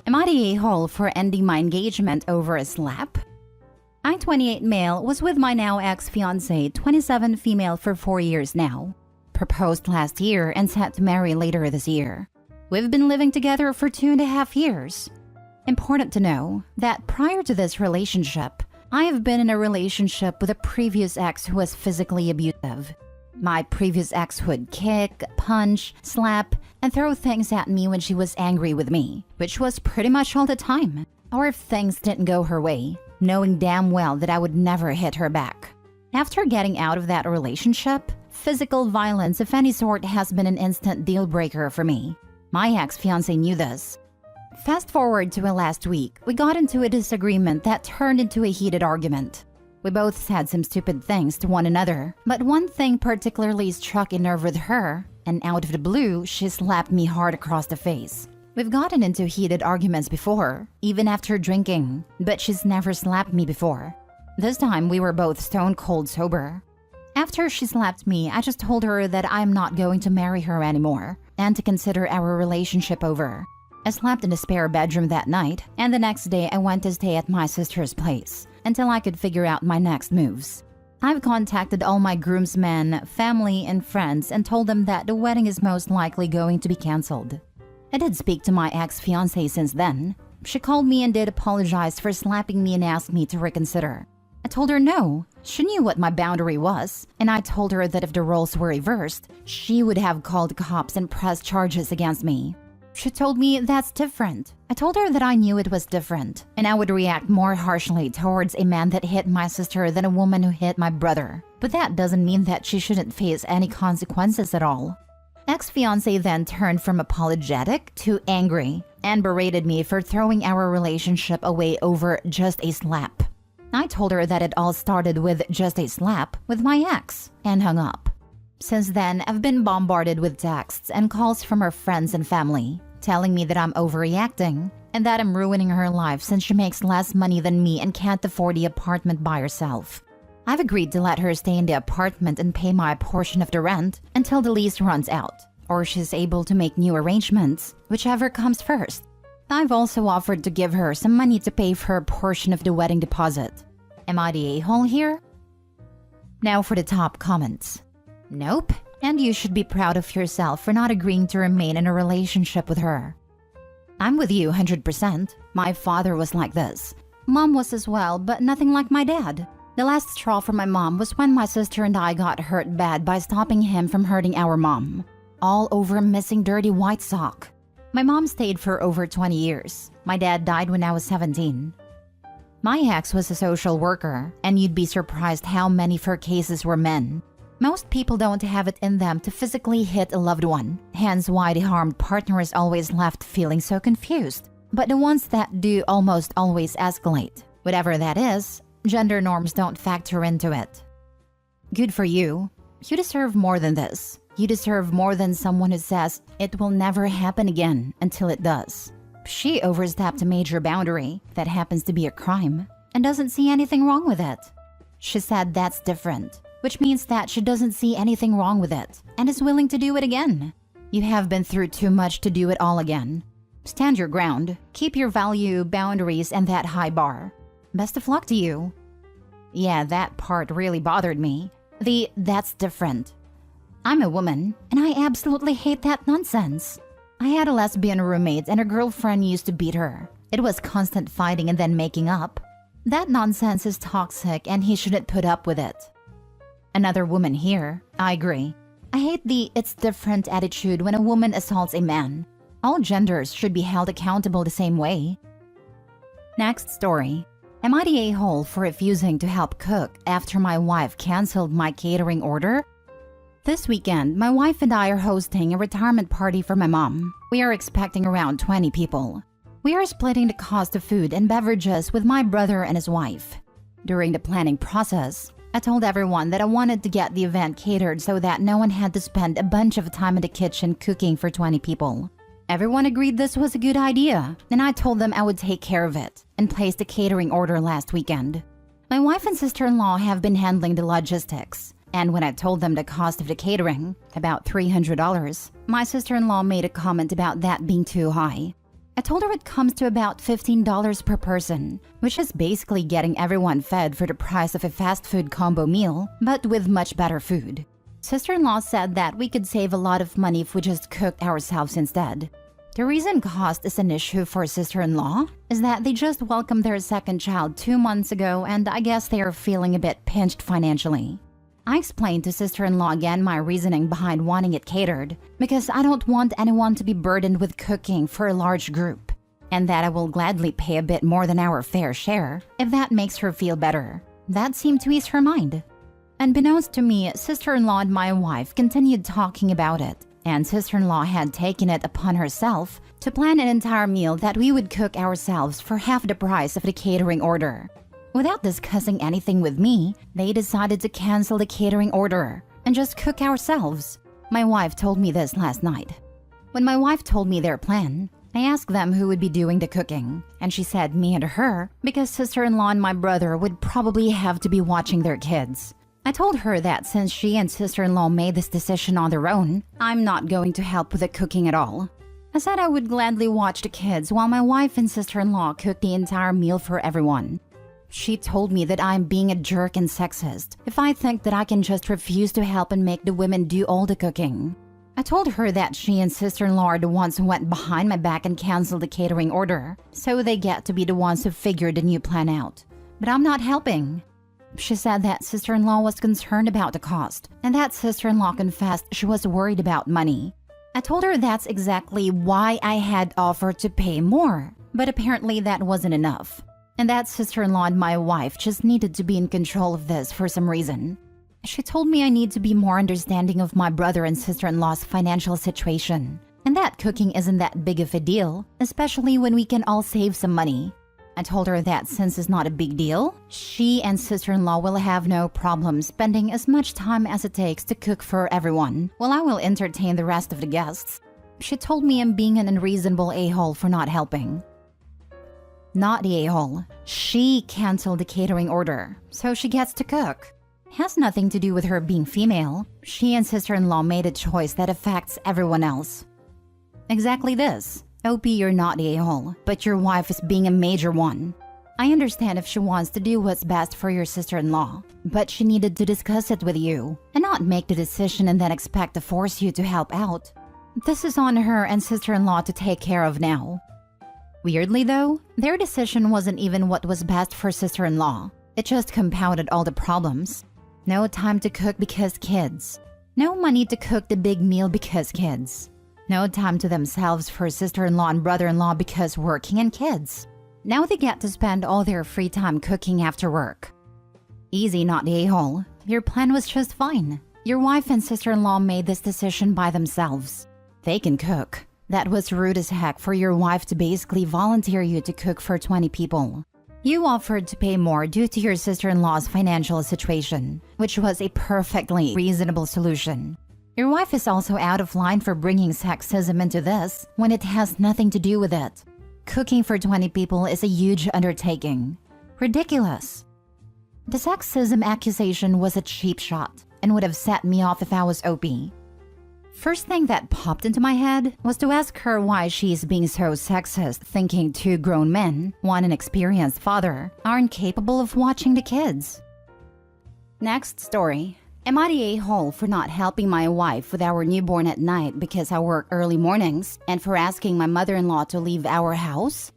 Am I the a-hole for ending my engagement over a slap? I, 28 male, was with my now ex-fiancée, 27 female for 4 years now. Proposed last year and set to marry later this year. We've been living together for 2.5 years. Important to know that prior to this relationship, I have been in a relationship with a previous ex who was physically abusive. My previous ex would kick, punch, slap, and throw things at me when she was angry with me, which was pretty much all the time, or if things didn't go her way, knowing damn well that I would never hit her back. After getting out of that relationship, physical violence of any sort has been an instant deal breaker for me. My ex-fiancé knew this. Fast forward to last week, we got into a disagreement that turned into a heated argument. We both said some stupid things to one another, but one thing particularly struck a nerve with her, and out of the blue, she slapped me hard across the face. We've gotten into heated arguments before, even after drinking, but she's never slapped me before. This time, we were both stone cold sober. After she slapped me, I just told her that I'm not going to marry her anymore, and to consider our relationship over. I slept in the spare bedroom that night, and the next day I went to stay at my sister's place until I could figure out my next moves. I've contacted all my groomsmen, family, and friends and told them that the wedding is most likely going to be cancelled. I did speak to my ex-fiancée since then. She called me and did apologize for slapping me and asked me to reconsider. I told her no. She knew what my boundary was, and I told her that if the roles were reversed, she would have called cops and pressed charges against me. She told me that's different. I told her that I knew it was different, and I would react more harshly towards a man that hit my sister than a woman who hit my brother. But that doesn't mean that she shouldn't face any consequences at all. Ex-fiancé then turned from apologetic to angry and berated me for throwing our relationship away over just a slap. I told her that it all started with just a slap with my ex and hung up. Since then, I've been bombarded with texts and calls from her friends and family, telling me that I'm overreacting and that I'm ruining her life since she makes less money than me and can't afford the apartment by herself. I've agreed to let her stay in the apartment and pay my portion of the rent until the lease runs out, or she's able to make new arrangements, whichever comes first. I've also offered to give her some money to pay for her portion of the wedding deposit. Am I the a-hole here? Now for the top comments. Nope, and you should be proud of yourself for not agreeing to remain in a relationship with her. I'm with you 100%. My father was like this. Mom was as well, but nothing like my dad. The last straw for my mom was when my sister and I got hurt bad by stopping him from hurting our mom. All over a missing dirty white sock. My mom stayed for over 20 years. My dad died when I was 17. My ex was a social worker, and you'd be surprised how many of her cases were men. Most people don't have it in them to physically hit a loved one, hence why the harmed partner is always left feeling so confused. But the ones that do almost always escalate. Whatever that is, gender norms don't factor into it. Good for you. You deserve more than this. You deserve more than someone who says it will never happen again until it does. She overstepped a major boundary that happens to be a crime and doesn't see anything wrong with it. She said that's different, which means that she doesn't see anything wrong with it and is willing to do it again. You have been through too much to do it all again. Stand your ground, keep your value, boundaries, and that high bar. Best of luck to you. Yeah, that part really bothered me. That's different. I'm a woman, and I absolutely hate that nonsense. I had a lesbian roommate and her girlfriend used to beat her. It was constant fighting and then making up. That nonsense is toxic and he shouldn't put up with it. Another woman here, I agree. I hate the "it's different" attitude when a woman assaults a man. All genders should be held accountable the same way. Next story. Am I the a-hole for refusing to help cook after my wife canceled my catering order? This weekend, my wife and I are hosting a retirement party for my mom. We are expecting around 20 people. We are splitting the cost of food and beverages with my brother and his wife. During the planning process, I told everyone that I wanted to get the event catered so that no one had to spend a bunch of time in the kitchen cooking for 20 people. Everyone agreed this was a good idea, and I told them I would take care of it and placed a catering order last weekend. My wife and sister-in-law have been handling the logistics, and when I told them the cost of the catering, about $300, my sister-in-law made a comment about that being too high. I told her it comes to about $15 per person, which is basically getting everyone fed for the price of a fast food combo meal, but with much better food. Sister-in-law said that we could save a lot of money if we just cooked ourselves instead. The reason cost is an issue for sister-in-law is that they just welcomed their second child 2 months ago, and I guess they are feeling a bit pinched financially. I explained to sister-in-law again my reasoning behind wanting it catered, because I don't want anyone to be burdened with cooking for a large group, and that I will gladly pay a bit more than our fair share if that makes her feel better. That seemed to ease her mind. Unbeknownst to me, sister-in-law and my wife continued talking about it, and sister-in-law had taken it upon herself to plan an entire meal that we would cook ourselves for half the price of the catering order. Without discussing anything with me, they decided to cancel the catering order and just cook ourselves. My wife told me this last night. When my wife told me their plan, I asked them who would be doing the cooking, and she said me and her because sister-in-law and my brother would probably have to be watching their kids. I told her that since she and sister-in-law made this decision on their own, I'm not going to help with the cooking at all. I said I would gladly watch the kids while my wife and sister-in-law cooked the entire meal for everyone. She told me that I'm being a jerk and sexist if I think that I can just refuse to help and make the women do all the cooking. I told her that she and sister-in-law are the ones who went behind my back and canceled the catering order, so they get to be the ones who figured the new plan out. But I'm not helping. She said that sister-in-law was concerned about the cost, and that sister-in-law confessed she was worried about money. I told her that's exactly why I had offered to pay more, but apparently that wasn't enough. And that sister-in-law and my wife just needed to be in control of this for some reason. She told me I need to be more understanding of my brother and sister-in-law's financial situation, and that cooking isn't that big of a deal, especially when we can all save some money. I told her that since it's not a big deal, she and sister-in-law will have no problem spending as much time as it takes to cook for everyone, while I will entertain the rest of the guests. She told me I'm being an unreasonable a-hole for not helping. Not the a-hole. She canceled the catering order, so she gets to cook. Has nothing to do with her being female. She and sister-in-law made a choice that affects everyone else. Exactly this. OP, you're not the a-hole, but your wife is being a major one. I understand if she wants to do what's best for your sister-in-law, but she needed to discuss it with you, and not make the decision and then expect to force you to help out. This is on her and sister-in-law to take care of now. Weirdly though, their decision wasn't even what was best for sister-in-law. It just compounded all the problems. No time to cook because kids. No money to cook the big meal because kids. No time to themselves for sister-in-law and brother-in-law because working and kids. Now they get to spend all their free time cooking after work. Easy, not the a-hole. Your plan was just fine. Your wife and sister-in-law made this decision by themselves. They can cook. That was rude as heck for your wife to basically volunteer you to cook for 20 people. You offered to pay more due to your sister-in-law's financial situation, which was a perfectly reasonable solution. Your wife is also out of line for bringing sexism into this when it has nothing to do with it. Cooking for 20 people is a huge undertaking. Ridiculous. The sexism accusation was a cheap shot and would have set me off if I was OP. First thing that popped into my head was to ask her why she's being so sexist, thinking 2 grown men, one an experienced father, aren't capable of watching the kids. Next story. Am I the a-hole for not helping my wife with our newborn at night because I work early mornings and for asking my mother-in-law to leave our house?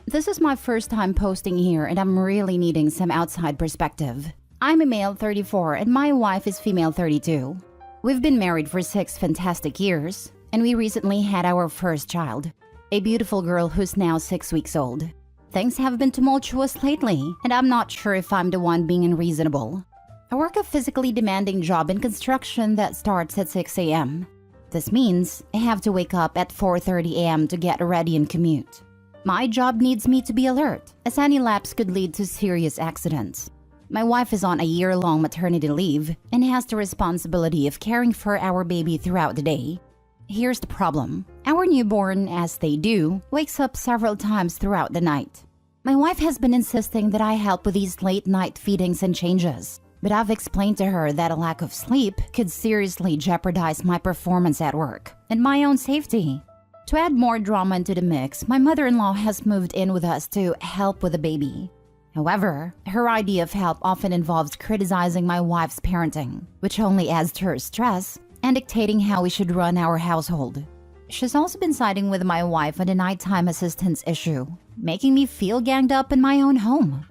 This is my first time posting here and I'm really needing some outside perspective. I'm a male 34 and my wife is female 32. We've been married for 6 fantastic years, and we recently had our first child, a beautiful girl who's now 6 weeks old. Things have been tumultuous lately, and I'm not sure if I'm the one being unreasonable. I work a physically demanding job in construction that starts at 6 a.m. This means I have to wake up at 4:30 a.m. to get ready and commute. My job needs me to be alert, as any lapse could lead to serious accidents. My wife is on a year-long maternity leave and has the responsibility of caring for our baby throughout the day. Here's the problem. Our newborn, as they do, wakes up several times throughout the night. My wife has been insisting that I help with these late-night feedings and changes, but I've explained to her that a lack of sleep could seriously jeopardize my performance at work and my own safety. To add more drama into the mix, my mother-in-law has moved in with us to help with the baby. However, her idea of help often involves criticizing my wife's parenting, which only adds to her stress and dictating how we should run our household. She's also been siding with my wife on the nighttime assistance issue, making me feel ganged up in my own home.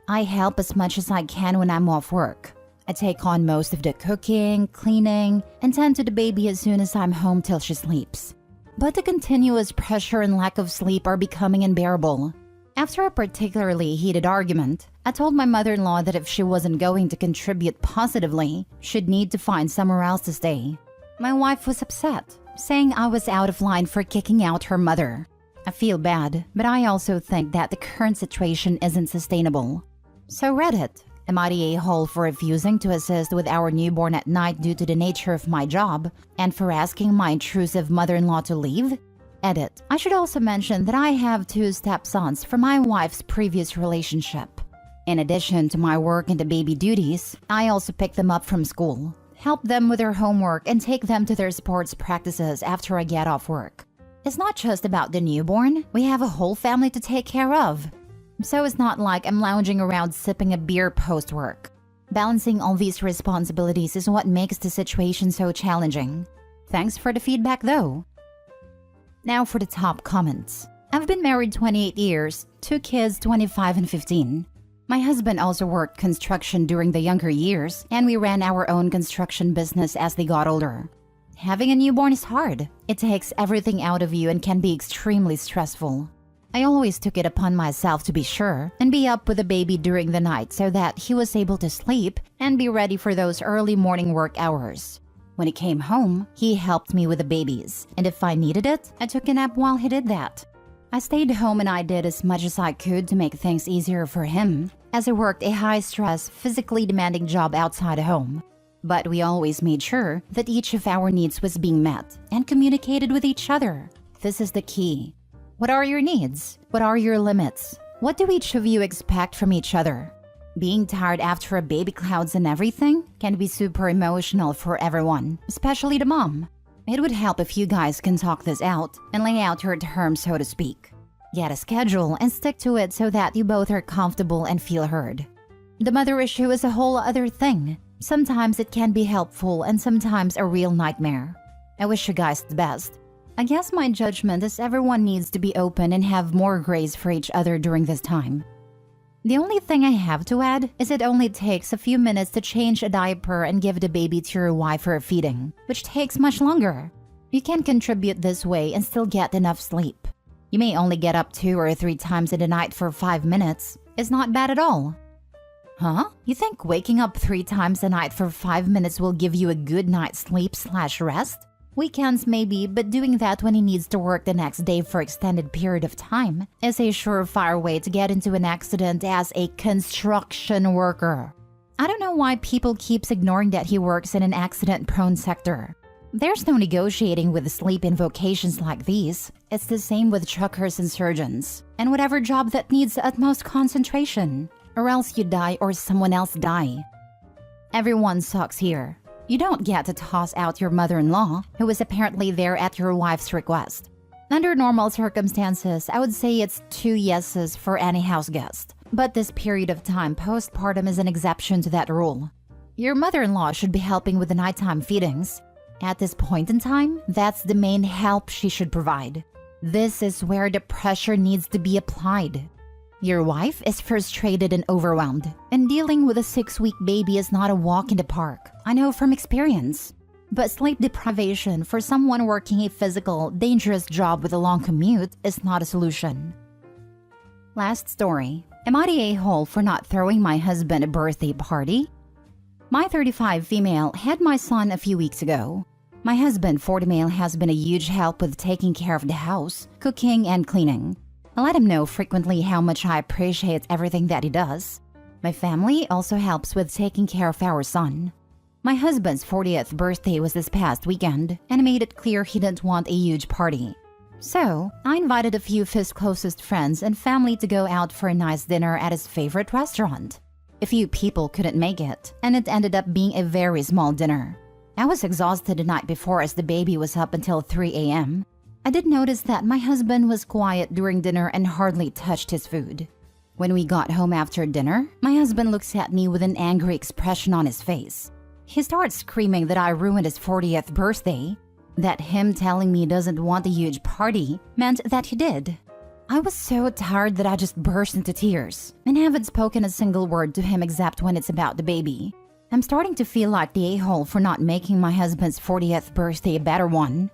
I help as much as I can when I'm off work. I take on most of the cooking, cleaning, and tend to the baby as soon as I'm home till she sleeps. But the continuous pressure and lack of sleep are becoming unbearable. After a particularly heated argument, I told my mother-in-law that if she wasn't going to contribute positively, she'd need to find somewhere else to stay. My wife was upset, saying I was out of line for kicking out her mother. I feel bad, but I also think that the current situation isn't sustainable. So Reddit, am I the a-hole for refusing to assist with our newborn at night due to the nature of my job, and for asking my intrusive mother-in-law to leave? Edit. I should also mention that I have 2 stepsons from my wife's previous relationship. In addition to my work and the baby duties, I also pick them up from school, help them with their homework, and take them to their sports practices after I get off work. It's not just about the newborn, we have a whole family to take care of. So it's not like I'm lounging around sipping a beer post-work. Balancing all these responsibilities is what makes the situation so challenging. Thanks for the feedback though. Now for the top comments. I've been married 28 years, 2 kids 25 and 15. My husband also worked construction during the younger years, and we ran our own construction business as they got older. Having a newborn is hard. It takes everything out of you and can be extremely stressful. I always took it upon myself to be sure and be up with the baby during the night so that he was able to sleep and be ready for those early morning work hours. When he came home, he helped me with the babies, and if I needed it, I took a nap while he did that. I stayed home and I did as much as I could to make things easier for him, as I worked a high-stress, physically demanding job outside home. But we always made sure that each of our needs was being met and communicated with each other. This is the key. What are your needs? What are your limits? What do each of you expect from each other? Being tired after a baby clouds and everything can be super emotional for everyone, especially the mom. It would help if you guys can talk this out and lay out your terms, so to speak. Get a schedule and stick to it so that you both are comfortable and feel heard. The mother issue is a whole other thing. Sometimes it can be helpful and sometimes a real nightmare. I wish you guys the best. I guess my judgment is everyone needs to be open and have more grace for each other during this time. The only thing I have to add is it only takes a few minutes to change a diaper and give the baby to your wife for a feeding, which takes much longer. You can contribute this way and still get enough sleep. You may only get up 2 or 3 times in the night for 5 minutes. It's not bad at all. Huh? You think waking up 3 times a night for 5 minutes will give you a good night's sleep/rest? Weekends maybe, but doing that when he needs to work the next day for extended period of time is a surefire way to get into an accident as a construction worker. I don't know why people keeps ignoring that he works in an accident-prone sector. There's no negotiating with sleep in vocations like these. It's the same with truckers and surgeons, and whatever job that needs the utmost concentration, or else you die or someone else die. Everyone sucks here. You don't get to toss out your mother-in-law, who is apparently there at your wife's request. Under normal circumstances, I would say it's 2 yeses for any house guest. But this period of time postpartum is an exception to that rule. Your mother-in-law should be helping with the nighttime feedings. At this point in time, that's the main help she should provide. This is where the pressure needs to be applied. Your wife is frustrated and overwhelmed, and dealing with a 6-week baby is not a walk in the park. I know from experience. But sleep deprivation for someone working a physical, dangerous job with a long commute is not a solution. Last story. Am I the a-hole for not throwing my husband a birthday party? My 35 female had my son a few weeks ago. My husband, 40 male, has been a huge help with taking care of the house, cooking, and cleaning. I let him know frequently how much I appreciate everything that he does. My family also helps with taking care of our son. My husband's 40th birthday was this past weekend, and I made it clear he didn't want a huge party. So, I invited a few of his closest friends and family to go out for a nice dinner at his favorite restaurant. A few people couldn't make it, and it ended up being a very small dinner. I was exhausted the night before as the baby was up until 3 a.m. I did notice that my husband was quiet during dinner and hardly touched his food. When we got home after dinner, my husband looks at me with an angry expression on his face. He starts screaming that I ruined his 40th birthday, that him telling me he doesn't want a huge party meant that he did. I was so tired that I just burst into tears and haven't spoken a single word to him except when it's about the baby. I'm starting to feel like the a-hole for not making my husband's 40th birthday a better one.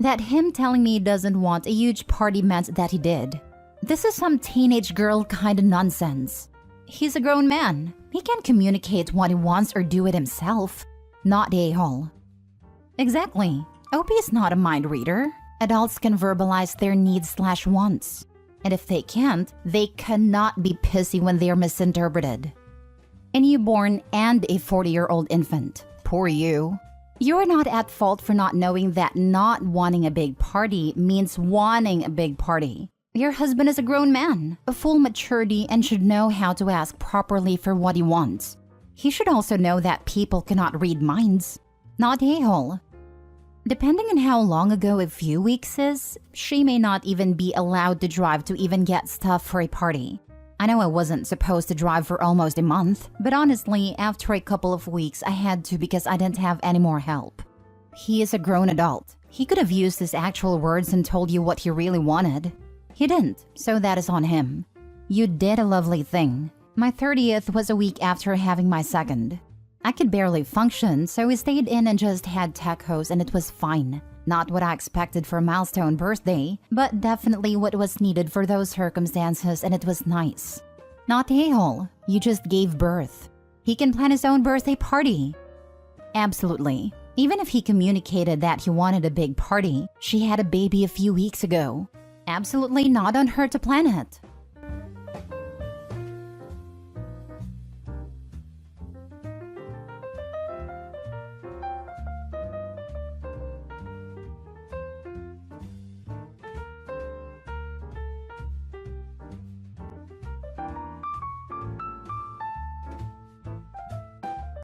That him telling me he doesn't want a huge party meant that he did. This is some teenage girl kind of nonsense. He's a grown man. He can communicate what he wants or do it himself, not the a-hole. Exactly. OP is not a mind reader. Adults can verbalize their needs/wants. And if they can't, they cannot be pissy when they are misinterpreted. A newborn and a 40-year-old infant. Poor you. You're not at fault for not knowing that not wanting a big party means wanting a big party. Your husband is a grown man, of full maturity, and should know how to ask properly for what he wants. He should also know that people cannot read minds. Not a-hole. Depending on how long ago a few weeks is, she may not even be allowed to drive to even get stuff for a party. I know I wasn't supposed to drive for almost a month, but honestly, after a couple of weeks, I had to because I didn't have any more help. He is a grown adult. He could have used his actual words and told you what he really wanted. He didn't, so that is on him. You did a lovely thing. My 30th was a week after having my second. I could barely function, so we stayed in and just had tacos and it was fine. Not what I expected for a milestone birthday, but definitely what was needed for those circumstances, and it was nice. Not a-hole, you just gave birth. He can plan his own birthday party. Absolutely. Even if he communicated that he wanted a big party, she had a baby a few weeks ago. Absolutely not on her to plan it.